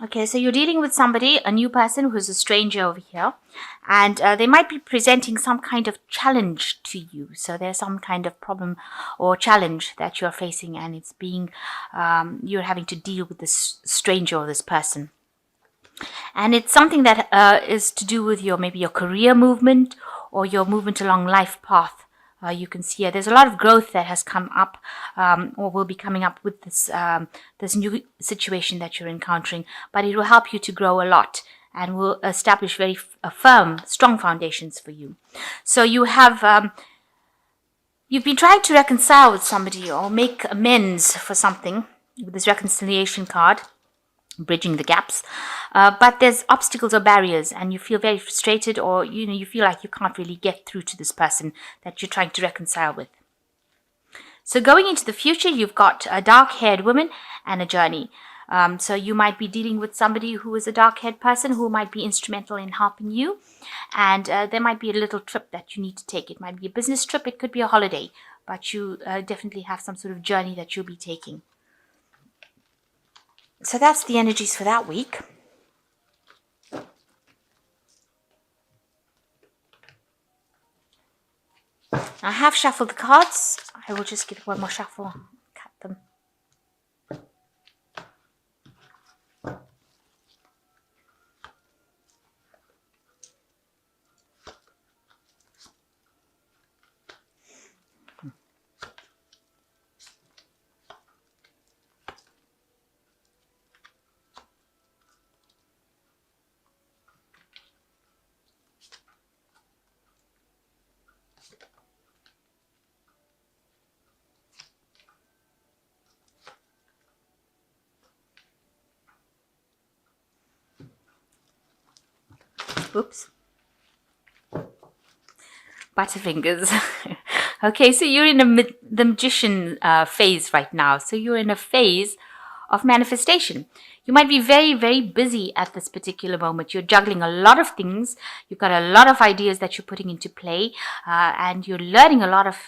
Okay, so you're dealing with somebody, a new person who's a stranger over here, and they might be presenting some kind of challenge to you. So there's some kind of problem or challenge that you're facing, and it's being, you're having to deal with this stranger or this person. And it's something that is to do with your maybe your career movement or your movement along life path. You can see there's a lot of growth that has come up or will be coming up with this new situation that you're encountering, but it will help you to grow a lot and will establish very firm, strong foundations for you. So you've been trying to reconcile with somebody or make amends for something with this reconciliation card, bridging the gaps, but there's obstacles or barriers and you feel very frustrated, or you feel like you can't really get through to this person that you're trying to reconcile with. So going into the future, you've got a dark-haired woman and a journey. So you might be dealing with somebody who is a dark-haired person who might be instrumental in helping you, and there might be a little trip that you need to take. It might be a business trip, it could be a holiday, but you definitely have some sort of journey that you'll be taking. So that's the energies for that week. I have shuffled the cards. I will just give it one more shuffle, cut them. Oops. Butterfingers. Okay, so you're in the magician phase right now. So you're in a phase of manifestation. You might be very, very busy at this particular moment. You're juggling a lot of things. You've got a lot of ideas that you're putting into play, and you're learning a lot of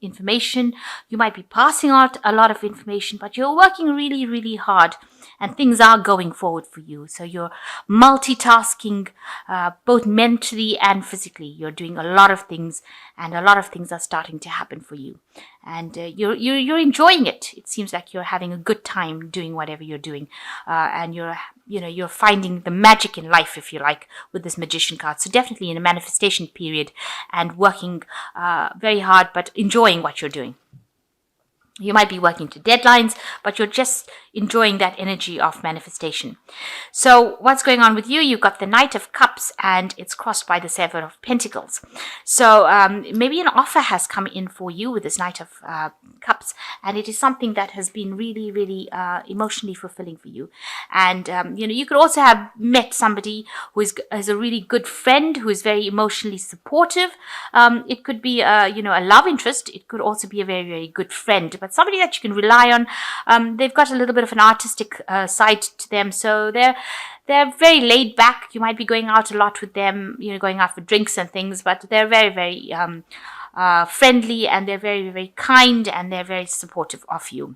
information. You might be passing out a lot of information, but you're working really, really hard, and things are going forward for you. So you're multitasking, both mentally and physically. You're doing a lot of things, and a lot of things are starting to happen for you. And you're enjoying it. It seems like you're having a good time doing whatever you're doing, and you're finding the magic in life, if you like, with this magician card. So definitely in a manifestation period and working very hard, but enjoying what you're doing. You might be working to deadlines, but you're just enjoying that energy of manifestation. So what's going on with you? You've got the Knight of Cups and it's crossed by the Seven of Pentacles. So maybe an offer has come in for you with this Knight of Cups, and it is something that has been really, really emotionally fulfilling for you. And you could also have met somebody who is a really good friend who is very emotionally supportive. It could be a love interest. It could also be a very, very good friend, but somebody that you can rely on. They've got a little bit of an artistic side to them, so they're very laid back. You might be going out a lot with them, going out for drinks and things, but they're very, very friendly, and they're very, very kind, and they're very supportive of you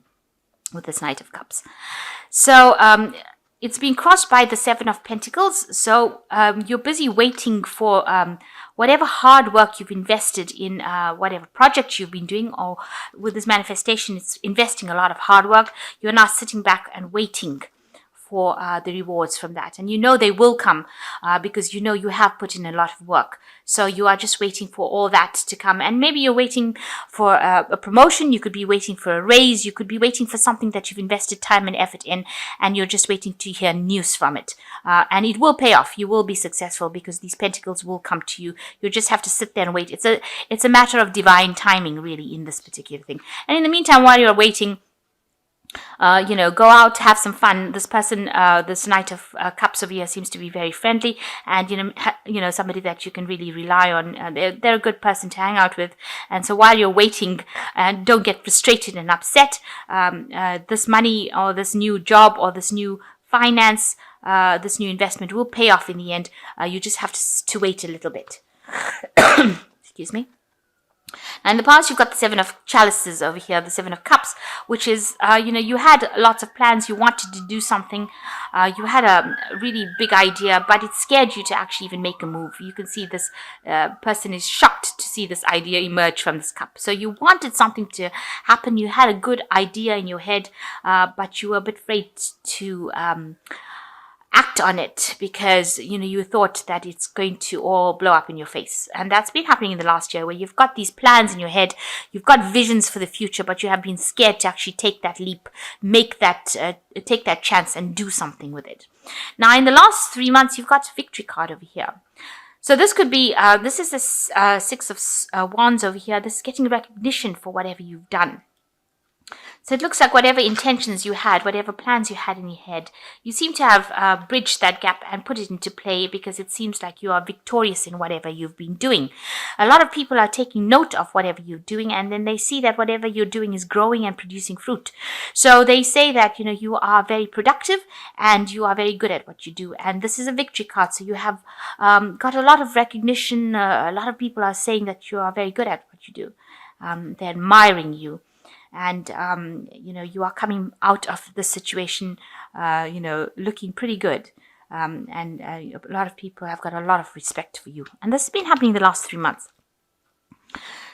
with this Knight of Cups. So it's been crossed by the Seven of Pentacles. So you're busy waiting for whatever hard work you've invested in whatever project you've been doing, or with this manifestation, it's investing a lot of hard work. You're now sitting back and waiting for the rewards from that. And they will come because you have put in a lot of work. So you are just waiting for all that to come. And maybe you're waiting for a promotion. You could be waiting for a raise. You could be waiting for something that you've invested time and effort in, and you're just waiting to hear news from it. And it will pay off. You will be successful because these pentacles will come to you. You just have to sit there and wait. It's a matter of divine timing, really, in this particular thing. And in the meantime, while you're waiting, go out, have some fun. This person, this Knight of Cups over here, seems to be very friendly, and somebody that you can really rely on. They're a good person to hang out with. And so while you're waiting, and don't get frustrated and upset, this money or this new job or this new finance, this new investment will pay off in the end. You just have to wait a little bit. Excuse me. Now, in the past, you've got the Seven of Chalices over here, the Seven of Cups, which is, you had lots of plans. You wanted to do something. You had a really big idea, but it scared you to actually even make a move. You can see this person is shocked to see this idea emerge from this cup. So you wanted something to happen. You had a good idea in your head, but you were a bit afraid to act on it because you thought that it's going to all blow up in your face. And that's been happening in the last year, where you've got these plans in your head, you've got visions for the future, but you have been scared to actually take that leap, take that chance and do something with it. Now, in the last 3 months, you've got a victory card over here. So this could be, this is the Six of Wands over here. This is getting recognition for whatever you've done. So it looks like whatever intentions you had, whatever plans you had in your head, you seem to have bridged that gap and put it into play, because it seems like you are victorious in whatever you've been doing. A lot of people are taking note of whatever you're doing, and then they see that whatever you're doing is growing and producing fruit. So they say that, you are very productive and you are very good at what you do. And this is a victory card. So you have got a lot of recognition. A lot of people are saying that you are very good at what you do. They're admiring you. And, you are coming out of the situation, looking pretty good. And a lot of people have got a lot of respect for you. And this has been happening the last 3 months.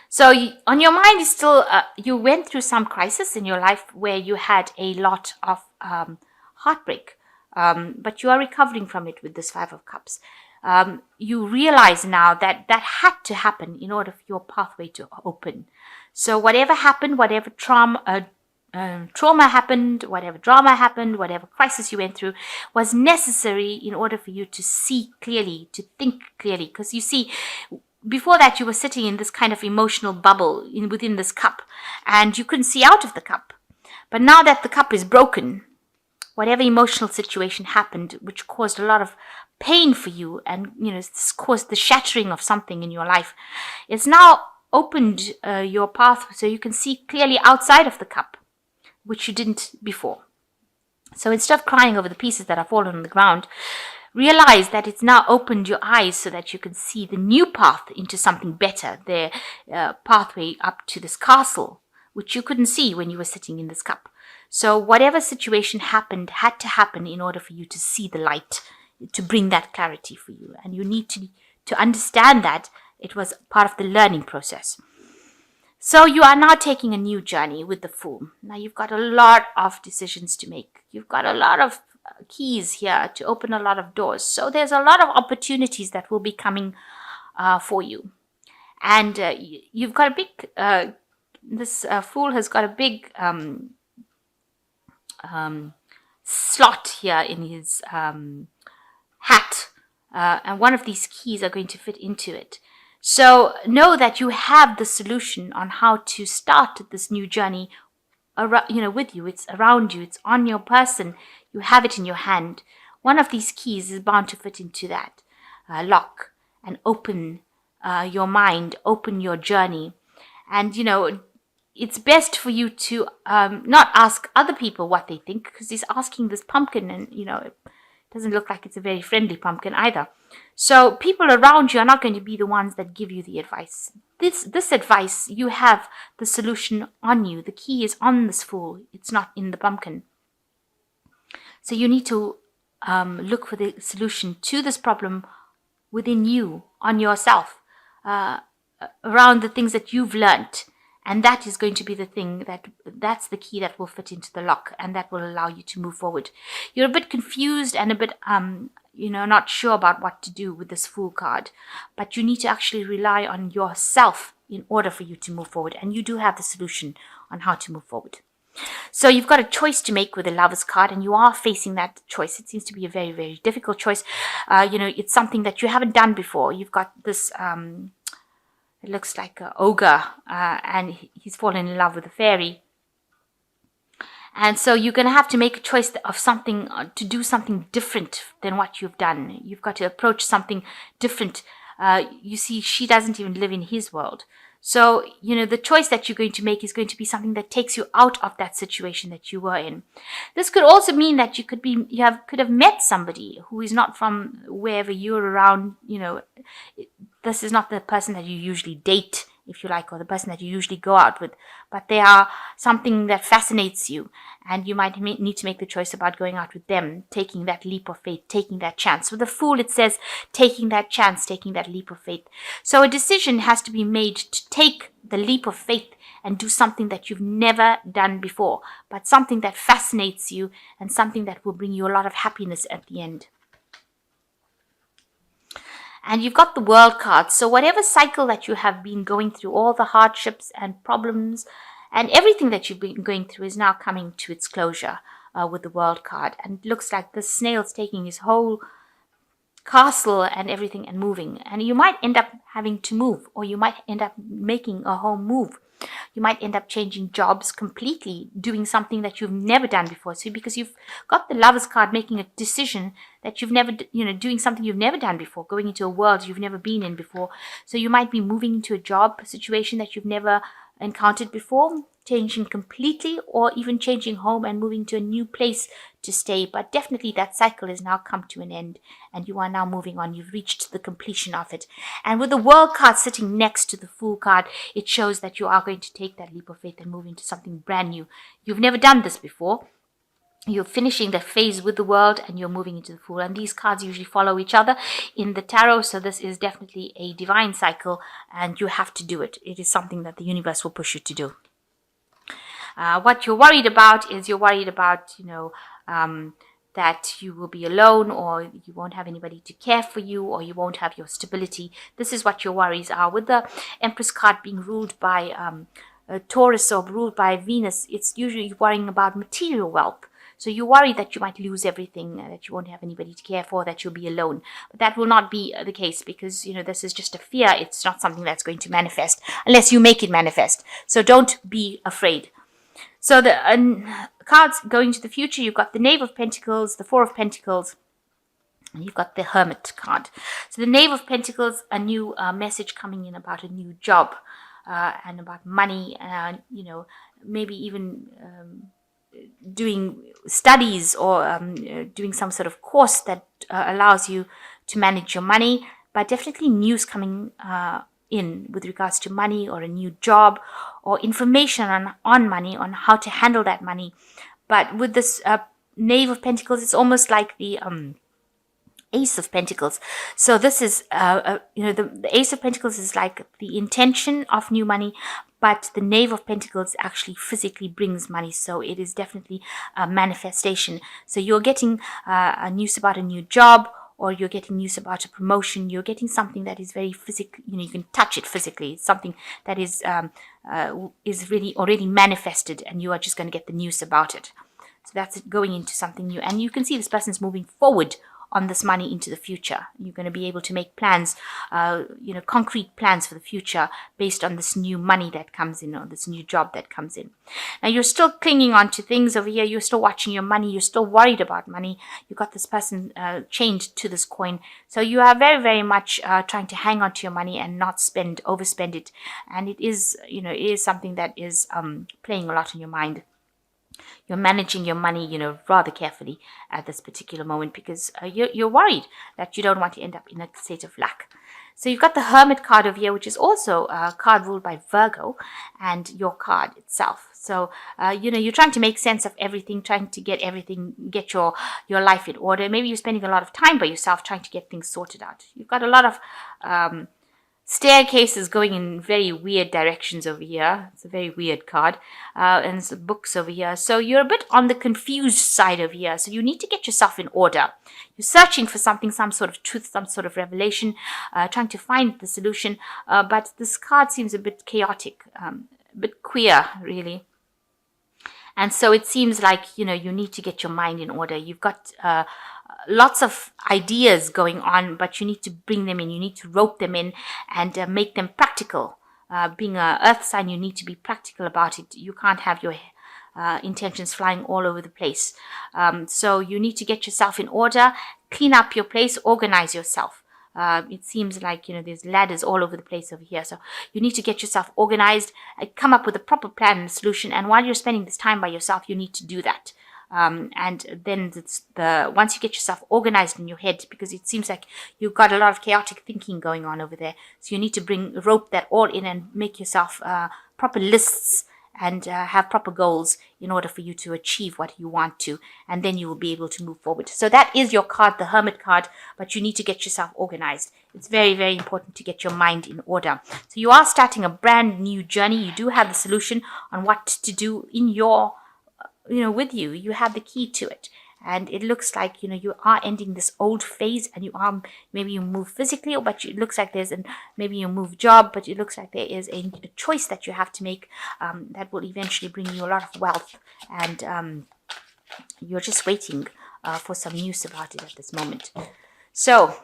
So on your mind is still, you went through some crisis in your life where you had a lot of heartbreak. But you are recovering from it with this Five of Cups. You realize now that had to happen in order for your pathway to open. So whatever happened, whatever trauma happened, whatever drama happened, whatever crisis you went through, was necessary in order for you to see clearly, to think clearly. Because you see, before that, you were sitting in this kind of emotional bubble within this cup, and you couldn't see out of the cup. But now that the cup is broken, whatever emotional situation happened, which caused a lot of pain for you, and this caused the shattering of something in your life, it's now opened your path so you can see clearly outside of the cup, which you didn't before. So instead of crying over the pieces that are fallen on the ground, realize that it's now opened your eyes so that you can see the new path into something better, the pathway up to this castle, which you couldn't see when you were sitting in this cup. So whatever situation happened had to happen in order for you to see the light, to bring that clarity for you. And you need to understand that it was part of the learning process. So you are now taking a new journey with the Fool. Now you've got a lot of decisions to make. You've got a lot of keys here to open a lot of doors. So there's a lot of opportunities that will be coming for you. And you've got a big, this Fool has got a big slot here in his hat. And one of these keys are going to fit into it. So know that you have the solution on how to start this new journey with you. It's around you. It's on your person. You have it in your hand. One of these keys is bound to fit into that lock and open your mind, open your journey. And, it's best for you to not ask other people what they think, because he's asking this pumpkin and, it doesn't look like it's a very friendly pumpkin either. So people around you are not going to be the ones that give you the advice. This advice, you have the solution on you. The key is on this Fool. It's not in the pumpkin. So you need to look for the solution to this problem within you, on yourself, around the things that you've learnt. And that is going to be the thing that's the key that will fit into the lock, and that will allow you to move forward. You're a bit confused and a bit, not sure about what to do with this Fool card, but you need to actually rely on yourself in order for you to move forward. And you do have the solution on how to move forward. So you've got a choice to make with the Lover's card, and you are facing that choice. It seems to be a very, very difficult choice. It's something that you haven't done before. You've got this, it looks like an ogre, and he's fallen in love with a fairy. And so you're going to have to make a choice of something, to do something different than what you've done. You've got to approach something different. You see, she doesn't even live in his world. So, the choice that you're going to make is going to be something that takes you out of that situation that you were in. This could also mean that you could have met somebody who is not from wherever you're around. This is not the person that you usually date if you like, or the person that you usually go out with, but they are something that fascinates you, and you might need to make the choice about going out with them, taking that leap of faith, taking that chance. With the Fool, it says taking that chance, taking that leap of faith. So a decision has to be made to take the leap of faith and do something that you've never done before, but something that fascinates you and something that will bring you a lot of happiness at the end. And you've got the World card. So whatever cycle that you have been going through, all the hardships and problems and everything that you've been going through is now coming to its closure with the World card. And it looks like the snail's taking his whole castle and everything and moving. And you might end up having to move, or you might end up making a home move. You might end up changing jobs completely, doing something that you've never done before. So because you've got the Lovers card, making a decision that you've never, doing something you've never done before, going into a world you've never been in before. So you might be moving into a job situation that you've never encountered before, changing completely, or even changing home and moving to a new place to stay. But definitely that cycle has now come to an end, and you are now moving on. You've reached the completion of it. And with the World card sitting next to the Fool card, it shows that you are going to take that leap of faith and move into something brand new. You've never done this before. You're finishing the phase with the World and you're moving into the Fool. And these cards usually follow each other in the tarot. So this is definitely a divine cycle, and you have to do it. It is something that the universe will push you to do. What you're worried about is you're worried about, that you will be alone, or you won't have anybody to care for you, or you won't have your stability. This is what your worries are. With the Empress card being ruled by Taurus or ruled by Venus, it's usually worrying about material wealth. So you worry that you might lose everything, that you won't have anybody to care for, that you'll be alone. But that will not be the case, because, this is just a fear. It's not something that's going to manifest unless you make it manifest. So don't be afraid. So the cards going to the future, you've got the Knave of Pentacles, the Four of Pentacles, and you've got the Hermit card. So the Knave of Pentacles, a new message coming in about a new job and about money, maybe even doing studies or doing some sort of course that allows you to manage your money. But definitely news coming in with regards to money, or a new job, or information on money, on how to handle that money. But with this Knave of Pentacles, it's almost like the Ace of Pentacles. So this is, the Ace of Pentacles is like the intention of new money, but the Knave of Pentacles actually physically brings money. So it is definitely a manifestation. So you're getting a news about a new job, or you're getting news about a promotion. You're getting something that is very physical. You can touch it physically. It's something that is really already manifested, and you are just going to get the news about it. So that's it, going into something new. And you can see this person's moving forward on this money into the future. You're going to be able to make plans, concrete plans for the future based on this new money that comes in, or this new job that comes in. Now you're still clinging on to things over here. You're still watching your money. You're still worried about money. You've got this person chained to this coin. So you are very, very much trying to hang on to your money and not overspend it. And it is something that is playing a lot in your mind. You're managing your money, rather carefully at this particular moment, because you're worried that you don't want to end up in a state of lack. So you've got the Hermit card over here, which is also a card ruled by Virgo, and your card itself. So, you're trying to make sense of everything, trying to get your life in order. Maybe you're spending a lot of time by yourself trying to get things sorted out. You've got a lot of staircases going in very weird directions over here. It's a very weird card. And some books over here. So you're a bit on the confused side over here. So you need to get yourself in order. You're searching for something, some sort of truth, some sort of revelation, trying to find the solution. But this card seems a bit chaotic, a bit queer, really. And so it seems like, you need to get your mind in order. You've got lots of ideas going on, but you need to bring them in. You need to rope them in and make them practical. Being an earth sign, you need to be practical about it. You can't have your intentions flying all over the place. So you need to get yourself in order, clean up your place, organize yourself. It seems like, there's ladders all over the place over here. So you need to get yourself organized, come up with a proper plan and solution. And while you're spending this time by yourself, you need to do that. And then once you get yourself organized in your head, because it seems like you've got a lot of chaotic thinking going on over there, so you need to rope that all in and make yourself proper lists and have proper goals in order for you to achieve what you want to, and then you will be able to move forward. So that is your card, the Hermit card, but you need to get yourself organized. It's very, very important to get your mind in order. So you are starting a brand new journey. You do have the solution on what to do in your, with you. You have the key to it. And it looks like, you are ending this old phase, and maybe you move physically, but it looks like maybe you move job, but it looks like there is a choice that you have to make that will eventually bring you a lot of wealth. And you're just waiting for some news about it at this moment. So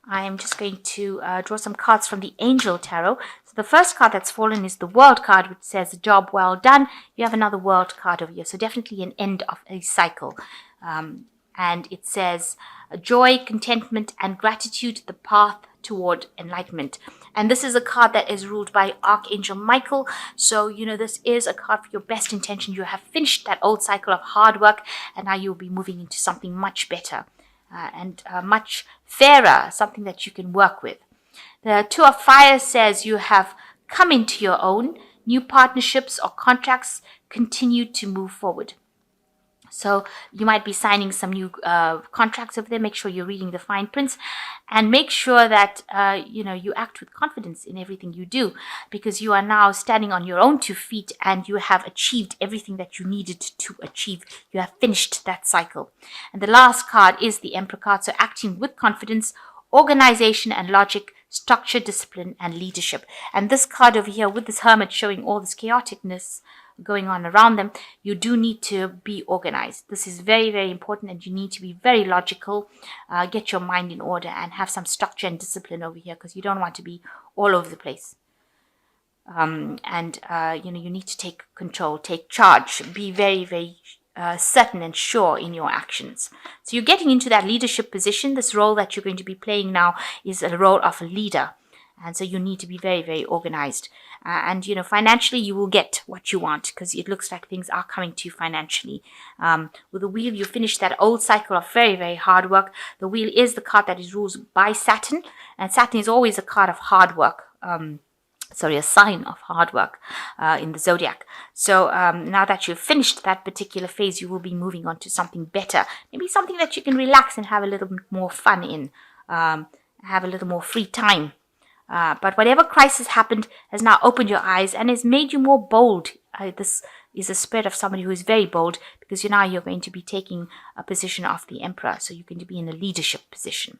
I am just going to draw some cards from the Angel Tarot. So the first card that's fallen is the World card, which says job well done. You have another World card over here. So definitely an end of a cycle. And it says joy, contentment, and gratitude, the path toward enlightenment. And this is a card that is ruled by Archangel Michael. So, this is a card for your best intention. You have finished that old cycle of hard work, and now you'll be moving into something much better. And much fairer, something that you can work with. The Two of Fire says you have come into your own. New partnerships or contracts continue to move forward. So you might be signing some new contracts over there. Make sure you're reading the fine prints, and make sure that you act with confidence in everything you do, because you are now standing on your own 2 feet and you have achieved everything that you needed to achieve. You have finished that cycle. And the last card is the Emperor card. So acting with confidence, organization and logic, structure, discipline, and leadership. And this card over here with this Hermit showing all this chaoticness going on around them, you do need to be organized. This is very, very important, and you need to be very logical. Get your mind in order and have some structure and discipline over here, because you don't want to be all over the place. You need to take control, take charge, be very, very certain and sure in your actions. So you're getting into that leadership position. This role that you're going to be playing now is a role of a leader. And so you need to be very, very organized. Financially, you will get what you want, because it looks like things are coming to you financially. With the Wheel, you finish that old cycle of very, very hard work. The Wheel is the card that is ruled by Saturn. And Saturn is always a card of hard work. A sign of hard work in the zodiac. So now that you've finished that particular phase, you will be moving on to something better. Maybe something that you can relax and have a little bit more fun in. Have a little more free time. But whatever crisis happened has now opened your eyes and has made you more bold. This is a spirit of somebody who is very bold, because you're going to be taking a position of the Emperor. So you're going to be in a leadership position.